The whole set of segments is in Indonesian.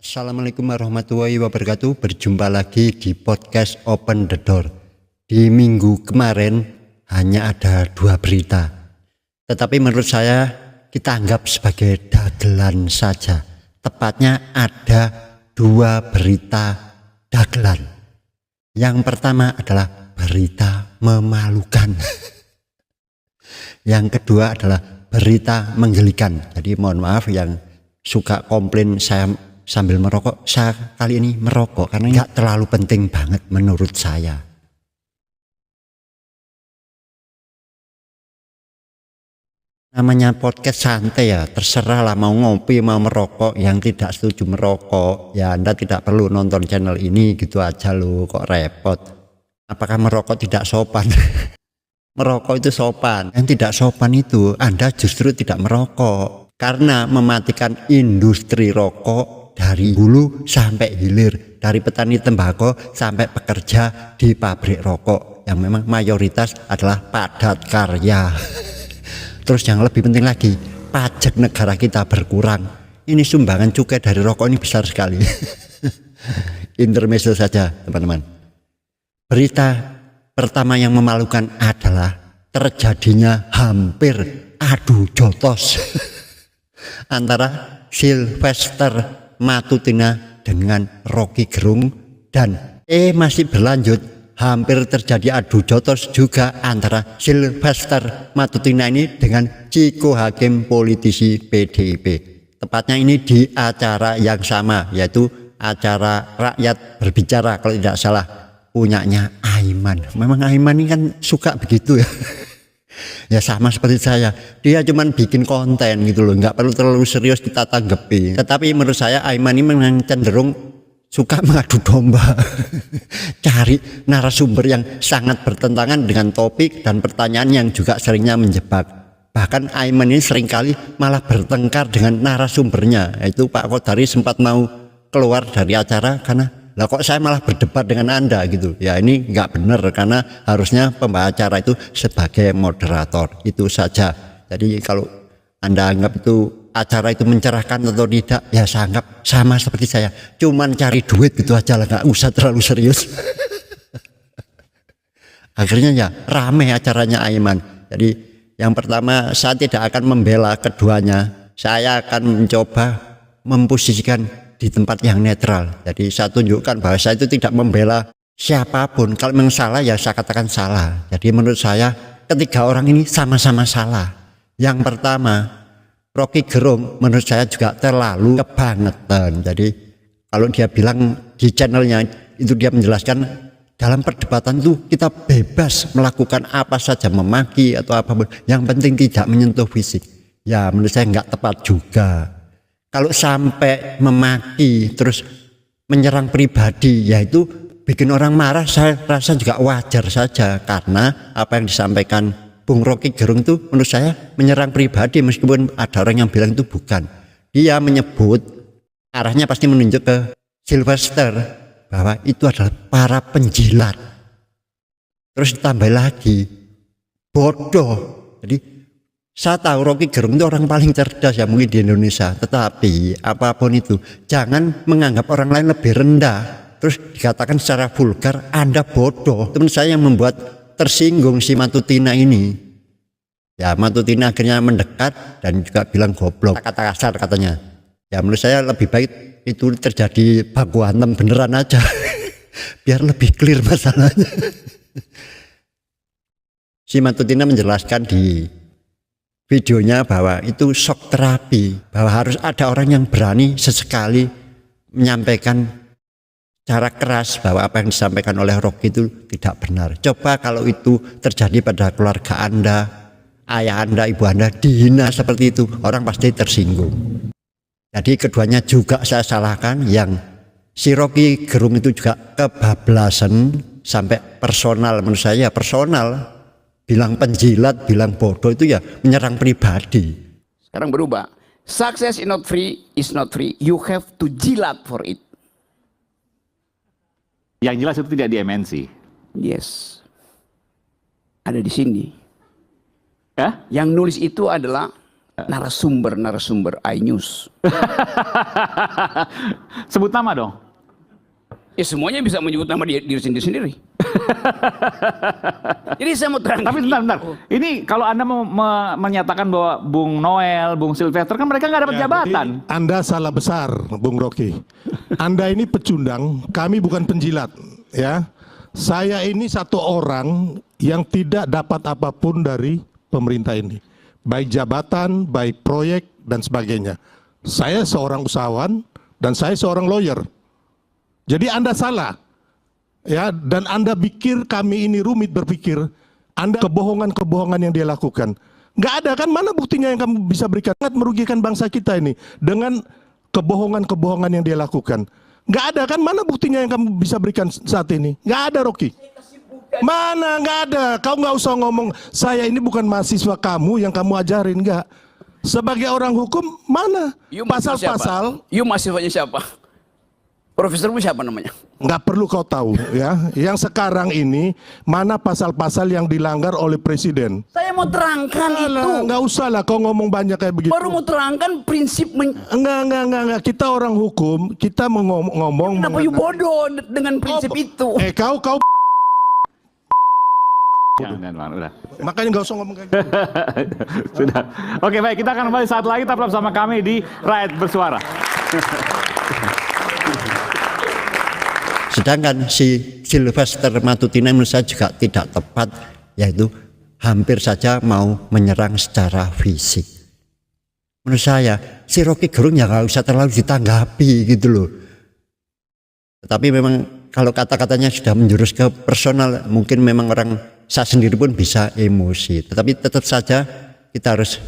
Assalamualaikum warahmatullahi wabarakatuh. Berjumpa lagi di podcast Open the Door. Di minggu kemarin hanya ada 2 berita, tetapi menurut saya kita anggap sebagai dagelan saja. Tepatnya ada 2 berita dagelan. Yang pertama adalah berita memalukan. Yang kedua adalah berita menggelikan. Jadi mohon maaf yang suka komplain saya sambil merokok, saya kali ini merokok karena nggak terlalu penting banget menurut saya. Namanya podcast santai ya, terserah lah mau ngopi mau merokok. Yang tidak setuju merokok ya Anda tidak perlu nonton channel ini, gitu aja loh, kok repot. Apakah merokok tidak sopan? Merokok itu sopan. Yang tidak sopan itu Anda justru tidak merokok, karena mematikan industri rokok dari hulu sampai hilir, dari petani tembakau sampai pekerja di pabrik rokok yang memang mayoritas adalah padat karya. Terus yang lebih penting lagi, pajak negara kita berkurang. Ini sumbangan cukai dari rokok ini besar sekali. Intermezzo saja teman-teman. Berita pertama yang memalukan adalah terjadinya hampir adu jotos antara Sylvester Matutina dengan Rocky Gerung, dan masih berlanjut, hampir terjadi adu jotos juga antara Sylvester Matutina ini dengan Ciko Hakim, politisi PDIP. Tepatnya ini di acara yang sama, yaitu acara Rakyat Berbicara kalau tidak salah, punyanya Aiman. Memang Aiman ini kan suka begitu ya. Ya sama seperti saya, dia cuman bikin konten gitu loh, nggak perlu terlalu serius kita tanggapi. Tetapi menurut saya Aiman ini memang cenderung suka mengadu domba. Cari narasumber yang sangat bertentangan dengan topik dan pertanyaan yang juga seringnya menjebak. Bahkan Aiman ini seringkali malah bertengkar dengan narasumbernya, yaitu Pak Kodari sempat mau keluar dari acara karena lah kok saya malah berdebat dengan Anda gitu. Ya ini nggak benar, karena harusnya pembicara itu sebagai moderator, itu saja. Jadi kalau Anda anggap itu acara itu mencerahkan atau tidak, ya saya anggap sama seperti saya, cuman cari duit gitu aja lah, nggak usah terlalu serius. Akhirnya ya rame acaranya Aiman. Jadi yang pertama, saya tidak akan membela keduanya, saya akan mencoba memposisikan di tempat yang netral. Jadi saya tunjukkan bahwa saya itu tidak membela siapapun. Kalau memang salah ya saya katakan salah. Jadi menurut saya ketiga orang ini sama-sama salah. Yang pertama, Rocky Gerung menurut saya juga terlalu kebangetan. Jadi kalau dia bilang di channelnya itu, dia menjelaskan dalam perdebatan itu kita bebas melakukan apa saja, memaki atau apapun, yang penting tidak menyentuh fisik. Ya menurut saya nggak tepat juga. Kalau sampai memaki terus menyerang pribadi, yaitu bikin orang marah, saya rasa juga wajar saja, karena apa yang disampaikan Bung Rocky Gerung itu menurut saya menyerang pribadi, meskipun ada orang yang bilang itu bukan. Dia menyebut, arahnya pasti menunjuk ke Sylvester, bahwa itu adalah para penjilat. Terus ditambah lagi bodoh. Jadi saya tahu Rocky Gerung itu orang paling cerdas ya mungkin di Indonesia, tetapi apapun itu jangan menganggap orang lain lebih rendah terus dikatakan secara vulgar Anda bodoh. Teman saya yang membuat tersinggung si Matutina ini. Ya Matutina akhirnya mendekat dan juga bilang goblok, kata kasar katanya. Ya menurut saya lebih baik itu terjadi baku hantam beneran aja. Biar lebih clear masalahnya. Si Matutina menjelaskan di videonya bahwa itu shock terapi, bahwa harus ada orang yang berani sesekali menyampaikan cara keras bahwa apa yang disampaikan oleh Rocky itu tidak benar. Coba kalau itu terjadi pada keluarga Anda, ayah Anda, ibu Anda dihina seperti itu, orang pasti tersinggung. Jadi keduanya juga saya salahkan. Yang si Rocky Gerung itu juga kebablasan sampai personal, menurut saya personal. Bilang penjilat, bilang bodoh itu ya menyerang pribadi. Sekarang berubah. Success is not free, you have to jilat for it. Yang jelas itu tidak di MNC. Yes. Ada di sini. Ya? Yang nulis itu adalah narasumber iNews. Sebut nama dong. Ya semuanya bisa menyebut nama diri sendiri. Jadi saya mau terang. Tapi bentar. Ini kalau Anda mau menyatakan bahwa Bung Noel, Bung Sylvester kan mereka nggak dapat jabatan. Anda salah besar, Bung Rocky. Anda ini pecundang, kami bukan penjilat, ya. Saya ini satu orang yang tidak dapat apapun dari pemerintah ini, baik jabatan, baik proyek dan sebagainya. Saya seorang usahawan dan saya seorang lawyer. Jadi Anda salah, ya, dan Anda pikir kami ini rumit berpikir. Anda kebohongan-kebohongan yang dia lakukan. Nggak ada kan, mana buktinya yang kamu bisa berikan? Sangat merugikan bangsa kita ini dengan kebohongan-kebohongan yang dia lakukan. Nggak ada kan, mana buktinya yang kamu bisa berikan saat ini? Nggak ada, Rocky. Mana, nggak ada. Kau nggak usah ngomong, saya ini bukan mahasiswa kamu yang kamu ajarin, nggak. Sebagai orang hukum, mana pasal-pasal? You mahasiswanya siapa? Profesormu siapa namanya? Nggak perlu kau tahu, ya. Yang sekarang ini mana pasal-pasal yang dilanggar oleh presiden? Saya mau terangkan itu. Nggak usah lah kau ngomong banyak kayak begitu. Baru mau terangkan prinsip. Enggak. Kita orang hukum, kita mau ngomong. Kenapa you bodoh dengan prinsip itu? Kau Jangan, Bang, udah. makanya nggak usah ngomong kayak gitu. Sudah. Oke, baik, kita akan kembali saat lagi, tetap bersama kami di Rakyat Bersuara. Sedangkan si Sylvester Matutina menurut saya juga tidak tepat, yaitu hampir saja mau menyerang secara fisik. Menurut saya si Rocky Gerung ya nggak usah terlalu ditanggapi gitu loh. Tetapi memang kalau kata-katanya sudah menjurus ke personal, mungkin memang orang saya sendiri pun bisa emosi. Tetapi tetap saja kita harus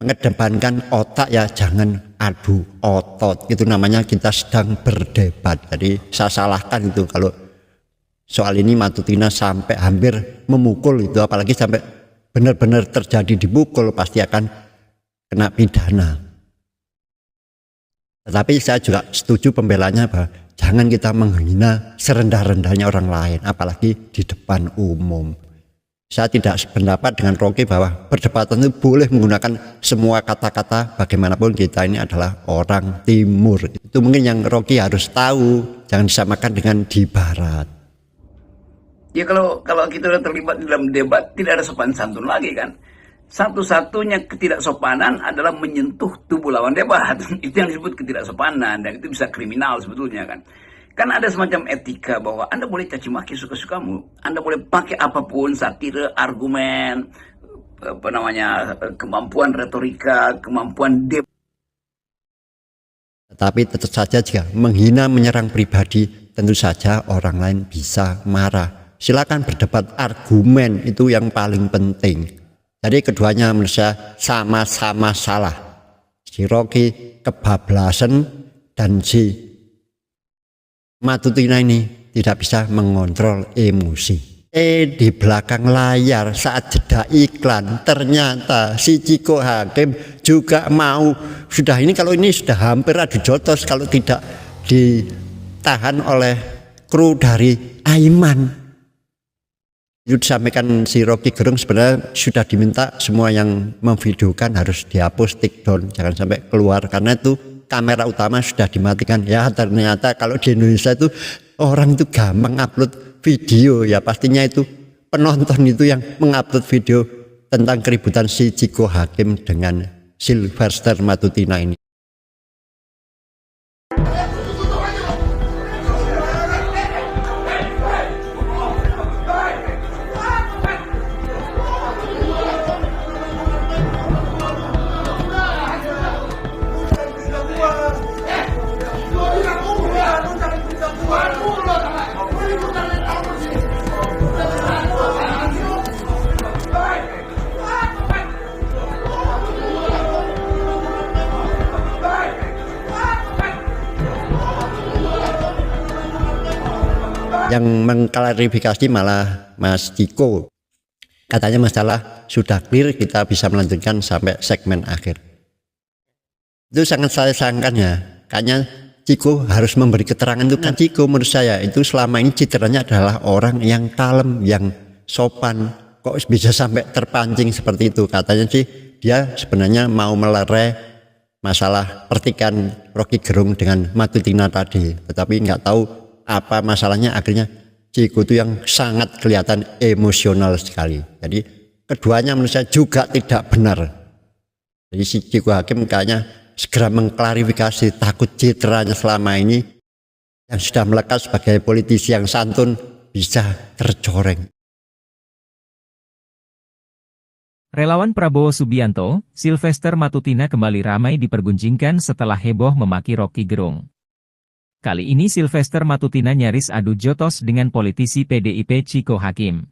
mengedepankan otak, ya, jangan adu otot. Itu namanya kita sedang berdebat. Jadi saya salahkan itu kalau soal ini Matutina sampai hampir memukul itu, apalagi sampai benar-benar terjadi dipukul, pasti akan kena pidana. Tetapi saya juga setuju pembelanya bahwa jangan kita menghina serendah-rendahnya orang lain, apalagi di depan umum. Saya tidak sependapat dengan Rocky bahwa perdebatan itu boleh menggunakan semua kata-kata, bagaimanapun kita ini adalah orang timur. Itu mungkin yang Rocky harus tahu, jangan disamakan dengan di barat. Ya kalau kita sudah terlibat dalam debat, tidak ada sopan santun lagi kan. Satu-satunya ketidaksopanan adalah menyentuh tubuh lawan debat. Itu yang disebut ketidaksopanan, dan itu bisa kriminal sebetulnya kan. Kan ada semacam etika bahwa Anda boleh caci maki suka-sukamu, Anda boleh pakai apapun, satire, argumen, kemampuan retorika, kemampuan debat. Tetapi tetap saja jika menghina, menyerang pribadi, tentu saja orang lain bisa marah. Silakan berdebat, argumen itu yang paling penting. Jadi keduanya menurut saya sama-sama salah. Si Rocky kebablasan dan si Matutina ini tidak bisa mengontrol emosi. Di belakang layar saat jeda iklan ternyata si Ciko Hakim juga mau, sudah ini kalau ini sudah hampir adu jotos kalau tidak ditahan oleh kru dari Aiman. Itu disampaikan si Rocky Gerung, sebenarnya sudah diminta semua yang memvideokan harus dihapus, take down, jangan sampai keluar, karena itu kamera utama sudah dimatikan. Ya ternyata kalau di Indonesia itu orang itu gampang upload video, ya pastinya itu penonton itu yang mengupload video tentang keributan si Ciko Hakim dengan Sylvester Matutina ini. Yang mengklarifikasi malah Mas Ciko, katanya masalah sudah clear, kita bisa melanjutkan sampai segmen akhir. Itu sangat saya sayangkan ya, kayaknya Ciko harus memberi keterangan itu kan. Ciko menurut saya itu selama ini citranya adalah orang yang kalem, yang sopan, kok bisa sampai terpancing seperti itu. Katanya sih dia sebenarnya mau melerai masalah pertikaian Rocky Gerung dengan Matutina tadi, tetapi nggak tahu apa masalahnya, akhirnya Ciko itu yang sangat kelihatan emosional sekali. Jadi keduanya menurut saya juga tidak benar. Jadi si Ciko Hakim kayaknya segera mengklarifikasi, takut citranya selama ini yang sudah melekat sebagai politisi yang santun bisa tercoreng. Relawan Prabowo Subianto, Sylvester Matutina kembali ramai diperguncingkan setelah heboh memaki Rocky Gerung. Kali ini Sylvester Matutina nyaris adu jotos dengan politisi PDIP Ciko Hakim.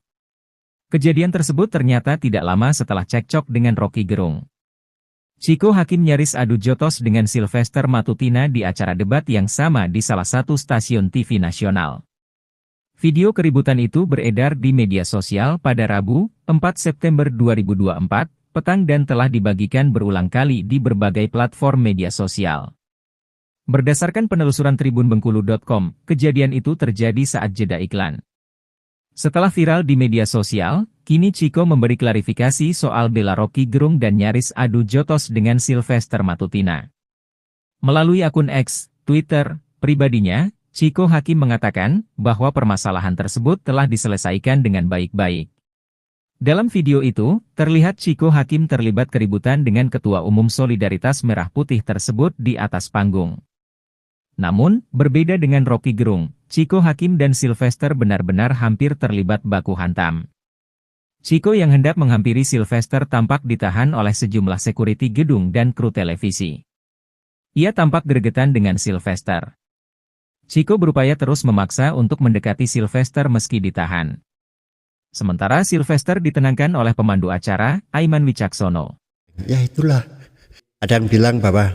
Kejadian tersebut ternyata tidak lama setelah cekcok dengan Rocky Gerung. Ciko Hakim nyaris adu jotos dengan Sylvester Matutina di acara debat yang sama di salah satu stasiun TV nasional. Video keributan itu beredar di media sosial pada Rabu, 4 September 2024, petang dan telah dibagikan berulang kali di berbagai platform media sosial. Berdasarkan penelusuran tribunbengkulu.com, kejadian itu terjadi saat jeda iklan. Setelah viral di media sosial, kini Ciko memberi klarifikasi soal bela Rocky Gerung dan nyaris adu jotos dengan Sylvester Matutina. Melalui akun X, Twitter, pribadinya, Ciko Hakim mengatakan bahwa permasalahan tersebut telah diselesaikan dengan baik-baik. Dalam video itu, terlihat Ciko Hakim terlibat keributan dengan Ketua Umum Solidaritas Merah Putih tersebut di atas panggung. Namun, berbeda dengan Rocky Gerung, Ciko Hakim dan Sylvester benar-benar hampir terlibat baku hantam. Ciko yang hendak menghampiri Sylvester tampak ditahan oleh sejumlah sekuriti gedung dan kru televisi. Ia tampak gregetan dengan Sylvester. Ciko berupaya terus memaksa untuk mendekati Sylvester meski ditahan. Sementara Sylvester ditenangkan oleh pemandu acara, Aiman Wicaksono. Ya itulah, ada yang bilang bahwa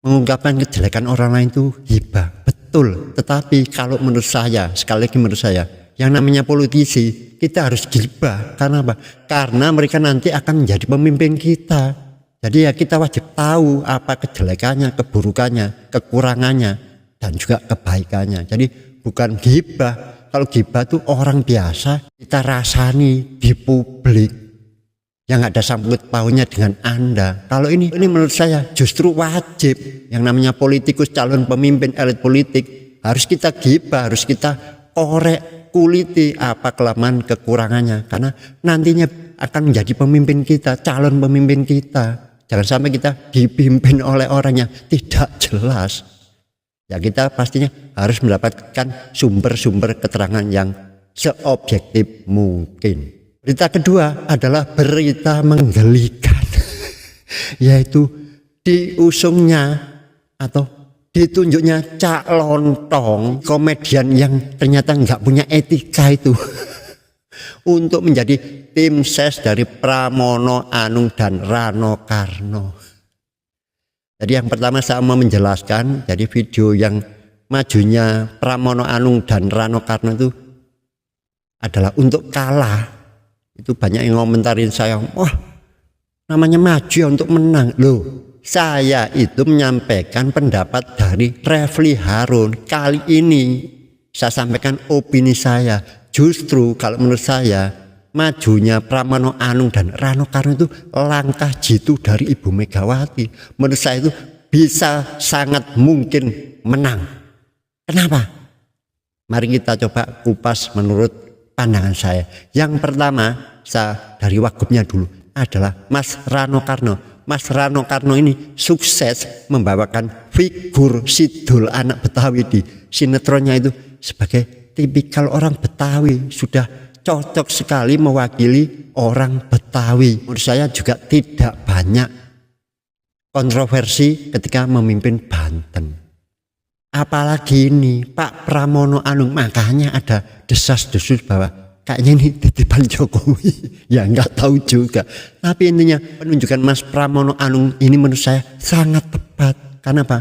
mengungkapkan kejelekan orang lain itu hibah, betul. Tetapi kalau menurut saya, sekali lagi menurut saya, yang namanya politisi, kita harus gibah. Karena apa? Karena mereka nanti akan menjadi pemimpin kita. Jadi ya kita wajib tahu apa kejelekannya, keburukannya, kekurangannya, dan juga kebaikannya. Jadi bukan gibah. Kalau gibah itu orang biasa kita rasani di publik yang ada sangkut pautnya dengan Anda. Kalau ini menurut saya justru wajib. Yang namanya politikus, calon pemimpin elit politik, harus kita gibah, harus kita korek, kuliti apa kelemahan kekurangannya. Karena nantinya akan menjadi pemimpin kita, calon pemimpin kita. Jangan sampai kita dipimpin oleh orang yang tidak jelas. Ya kita pastinya harus mendapatkan sumber-sumber keterangan yang seobjektif mungkin. Berita kedua adalah berita menggelikan, yaitu diusungnya atau ditunjuknya Cak Lontong, komedian yang ternyata nggak punya etika itu, untuk menjadi tim ses dari Pramono Anung dan Rano Karno. Jadi yang pertama saya mau menjelaskan, jadi video yang majunya Pramono Anung dan Rano Karno itu adalah untuk kalah. Itu banyak yang ngomentarin saya, wah namanya maju ya untuk menang. Loh, saya itu menyampaikan pendapat dari Refli Harun. Kali ini saya sampaikan opini saya. Justru kalau menurut saya, majunya Pramono Anung dan Rano Karno itu langkah jitu dari Ibu Megawati. Menurut saya itu bisa sangat mungkin menang. Kenapa? Mari kita coba kupas menurut pandangan saya. Yang pertama, saya dari wagubnya dulu adalah Mas Rano Karno. Mas Rano Karno ini sukses membawakan figur Sidul anak Betawi di sinetronnya itu sebagai tipikal orang Betawi, sudah cocok sekali mewakili orang Betawi. Menurut saya juga tidak banyak kontroversi ketika memimpin Banten. Apalagi ini Pak Pramono Anung, makanya ada desas-desus bahwa kayaknya ini titipan Jokowi. Ya nggak tahu juga. Tapi intinya penunjukan Mas Pramono Anung ini menurut saya sangat tepat. Karena apa?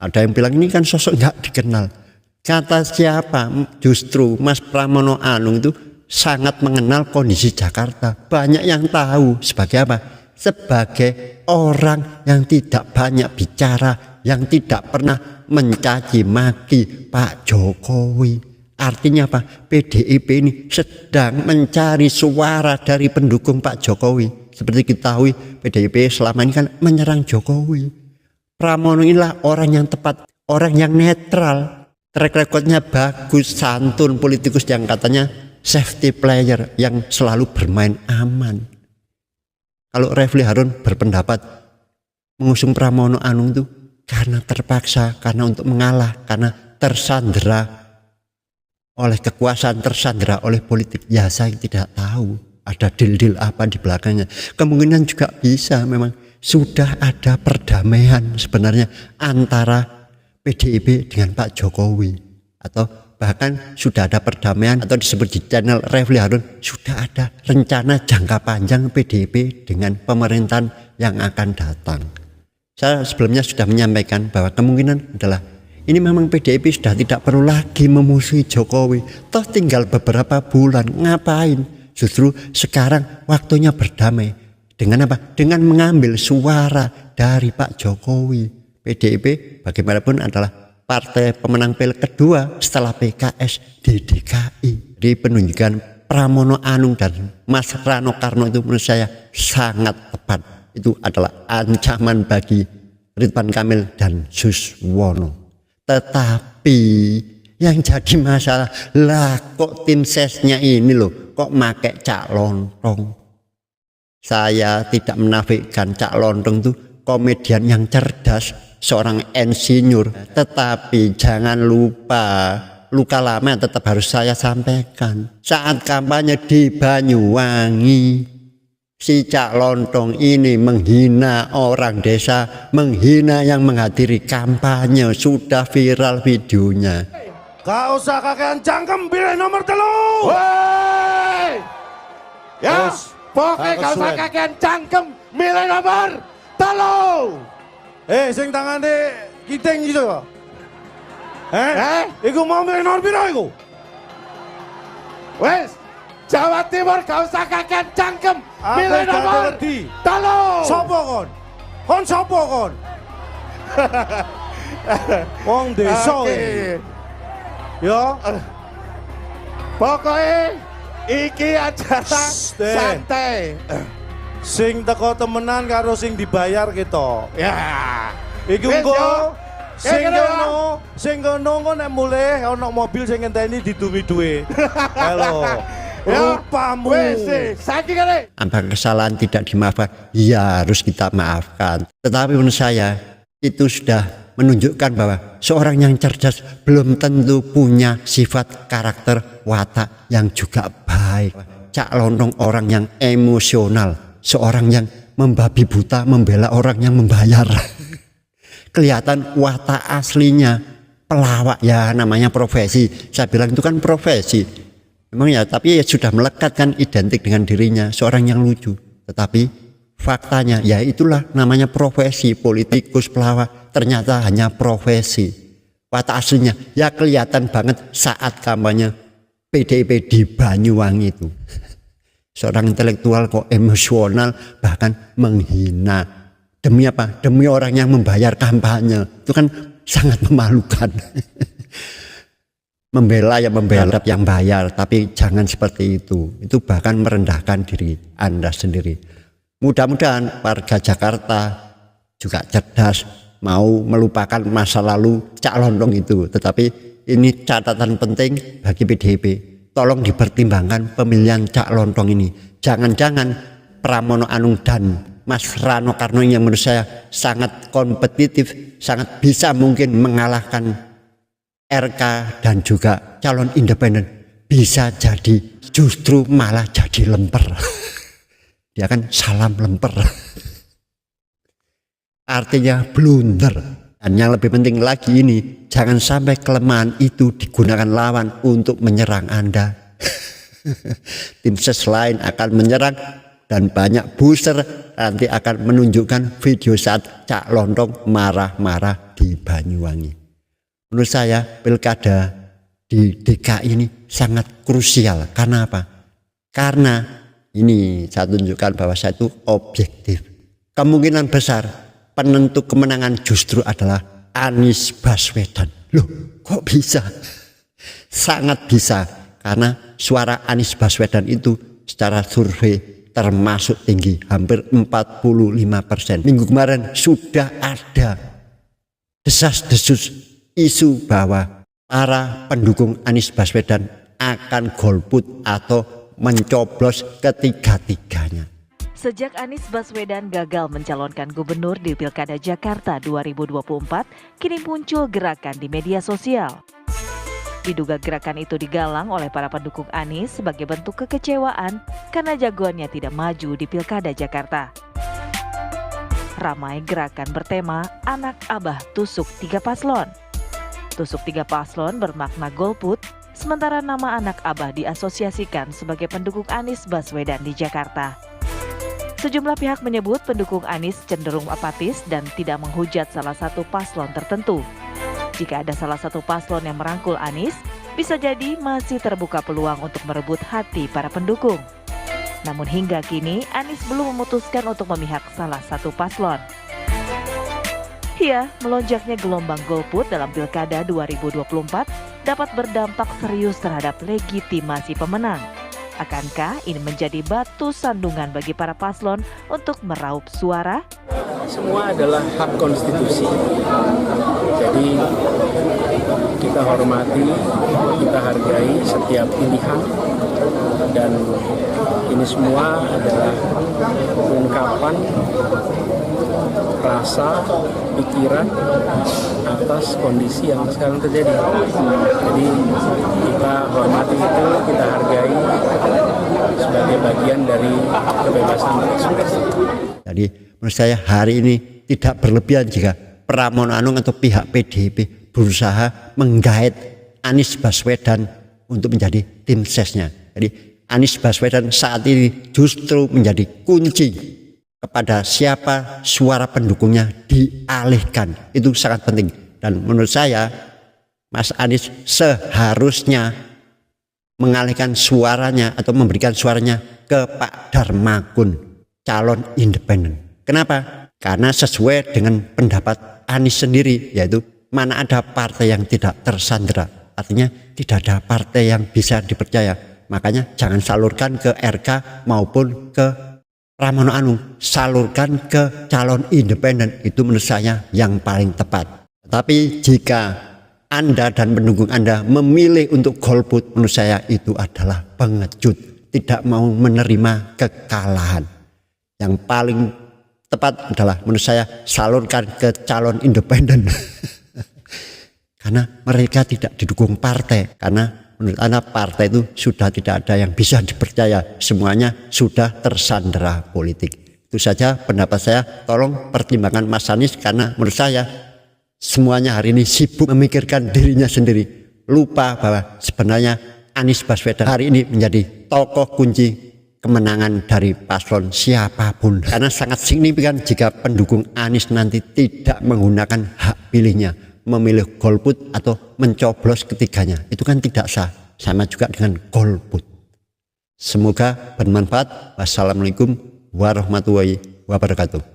Ada yang bilang ini kan sosok nggak dikenal. Kata siapa? Justru Mas Pramono Anung itu sangat mengenal kondisi Jakarta. Banyak yang tahu sebagai apa? Sebagai orang yang tidak banyak bicara, yang tidak pernah mencaci maki Pak Jokowi. Artinya apa? PDIP ini sedang mencari suara dari pendukung Pak Jokowi. Seperti kita tahu, PDIP selama ini kan menyerang Jokowi. Pramono inilah orang yang tepat, orang yang netral. Track recordnya bagus, santun, politikus yang katanya safety player, yang selalu bermain aman. Kalau Refli Harun berpendapat mengusung Pramono Anung itu karena terpaksa, karena untuk mengalah, karena tersandera oleh kekuasaan, tersandera oleh politik. Ya saya tidak tahu ada deal-deal apa di belakangnya. Kemungkinan juga bisa memang sudah ada perdamaian sebenarnya antara PDIP dengan Pak Jokowi, atau bahkan sudah ada perdamaian, atau disebut di channel Refli Harun sudah ada rencana jangka panjang PDIP dengan pemerintahan yang akan datang. Saya sebelumnya sudah menyampaikan bahwa kemungkinan adalah ini memang PDIP sudah tidak perlu lagi memusuhi Jokowi. Toh tinggal beberapa bulan, ngapain? Justru sekarang waktunya berdamai. Dengan apa? Dengan mengambil suara dari Pak Jokowi. PDIP bagaimanapun adalah partai pemenang PIL kedua setelah PKS di DKI. Di penunjukan Pramono Anung dan Mas Rano Karno itu menurut saya sangat tepat. Itu adalah ancaman bagi Ridwan Kamil dan Suswono. Tetapi yang jadi masalah, lah kok tim sesnya ini loh, kok make Cak Lontong. Saya tidak menafikan Cak Lontong itu komedian yang cerdas, seorang insinyur. Tetapi jangan lupa, luka lama tetap harus saya sampaikan. Saat kampanye di Banyuwangi, si Cak Lontong ini menghina orang desa, menghina yang menghadiri kampanye, sudah viral videonya. Gak usah kakean cangkem, pilih nomor 3. Woi! Ya, pokoknya gak usah kakean cangkem, milih nomor 3. Sing tangane kiting gitu kok. Iku mau milih nomor piro iku? Wes, Jawa Timur gak usah kakean cangkem, milih nomor 3. Sopo kon? Kon sopo kon? Wong desa iki. Yo, pokoknya iki acara santai. Sing teko temenan karo sing dibayar gitu. Ya, iki engko sing kono nek mulih ana mobil sing ngenteni didumi duwe. Halo. Rupamu. Apakah kesalahan tidak dimaafkan? Ya harus kita maafkan. Tetapi menurut saya itu sudah menunjukkan bahwa seorang yang cerdas belum tentu punya sifat karakter watak yang juga baik. Cak Lontong orang yang emosional, seorang yang membabi buta membela orang yang membayar. Kelihatan watak aslinya pelawak, ya namanya profesi. Saya bilang itu kan profesi. Memang ya, tapi ya sudah melekat kan identik dengan dirinya, seorang yang lucu. Tetapi faktanya ya itulah namanya profesi, politikus pelawak. Ternyata hanya profesi. Watak aslinya ya kelihatan banget saat kampanye PDIP di Banyuwangi itu. Seorang intelektual kok emosional, bahkan menghina. Demi apa? Demi orang yang membayar kampanye. Itu kan sangat memalukan. Membela ya membela yang bayar, tapi jangan seperti itu. Itu bahkan merendahkan diri Anda sendiri. Mudah-mudahan warga Jakarta juga cerdas, mau melupakan masa lalu Cak Lontong itu. Tetapi ini catatan penting bagi PDIP. Tolong dipertimbangkan pemilihan Cak Lontong ini. Jangan-jangan Pramono Anung dan Mas Rano Karno yang menurut saya sangat kompetitif, sangat bisa mungkin mengalahkan RK dan juga calon independen, bisa jadi justru malah jadi lemper. Dia kan salam lemper. Artinya blunder. Dan yang lebih penting lagi ini, jangan sampai kelemahan itu digunakan lawan untuk menyerang Anda. Tim ses lain akan menyerang dan banyak booster nanti akan menunjukkan video saat Cak Lontong marah-marah di Banyuwangi. Menurut saya pilkada di DKI ini sangat krusial. Karena apa? Karena ini saya tunjukkan bahwa saya itu objektif. Kemungkinan besar penentu kemenangan justru adalah Anies Baswedan. Loh, kok bisa? Sangat bisa, karena suara Anies Baswedan itu secara survei termasuk tinggi, hampir 45%. Minggu kemarin sudah ada desas-desus isu bahwa para pendukung Anies Baswedan akan golput atau mencoblos ketiga-tiganya. Sejak Anies Baswedan gagal mencalonkan gubernur di Pilkada Jakarta 2024, kini muncul gerakan di media sosial. Diduga gerakan itu digalang oleh para pendukung Anies sebagai bentuk kekecewaan karena jagoannya tidak maju di Pilkada Jakarta. Ramai gerakan bertema Anak Abah Tusuk 3 Paslon. Tusuk 3 paslon bermakna golput, sementara nama Anak Abah diasosiasikan sebagai pendukung Anies Baswedan di Jakarta. Sejumlah pihak menyebut pendukung Anies cenderung apatis dan tidak menghujat salah satu paslon tertentu. Jika ada salah satu paslon yang merangkul Anies, bisa jadi masih terbuka peluang untuk merebut hati para pendukung. Namun hingga kini, Anies belum memutuskan untuk memihak salah satu paslon. Ya, melonjaknya gelombang golput dalam Pilkada 2024 dapat berdampak serius terhadap legitimasi pemenang. Akankah ini menjadi batu sandungan bagi para paslon untuk meraup suara? Semua adalah hak konstitusi. Jadi kita hormati, kita hargai setiap pilihan, dan ini semua adalah ungkapan rasa, pikiran atas kondisi yang sekarang terjadi. Jadi kita hormati itu, kita hargai sebagai bagian dari kebebasan berekspresi. Jadi menurut saya hari ini tidak berlebihan jika Pramono Anung atau pihak PDIP berusaha menggait Anies Baswedan untuk menjadi tim sesnya. Jadi Anies Baswedan saat ini justru menjadi kunci kepada siapa suara pendukungnya dialihkan. Itu sangat penting. Dan menurut saya Mas Anies seharusnya mengalihkan suaranya atau memberikan suaranya ke Pak Darmakun, calon independen. Kenapa? Karena sesuai dengan pendapat Anies sendiri, yaitu mana ada partai yang tidak tersandera. Artinya tidak ada partai yang bisa dipercaya. Makanya jangan salurkan ke RK maupun ke Pramono Anung, salurkan ke calon independen. Itu menurut saya yang paling tepat. Tapi jika Anda dan pendukung Anda memilih untuk golput, menurut saya itu adalah pengecut, tidak mau menerima kekalahan. Yang paling tepat adalah menurut saya salurkan ke calon independen. Karena mereka tidak didukung partai. Karena menurut Anda partai itu sudah tidak ada yang bisa dipercaya. Semuanya sudah tersandera politik. Itu saja pendapat saya. Tolong pertimbangkan Mas Anies, karena menurut saya semuanya hari ini sibuk memikirkan dirinya sendiri. Lupa bahwa sebenarnya Anies Baswedan hari ini menjadi tokoh kunci kemenangan dari paslon siapapun. Karena sangat signifikan jika pendukung Anies nanti tidak menggunakan hak pilihnya, memilih golput atau mencoblos ketiganya. Itu kan tidak sah. Sama juga dengan golput. Semoga bermanfaat. Wassalamualaikum warahmatullahi wabarakatuh.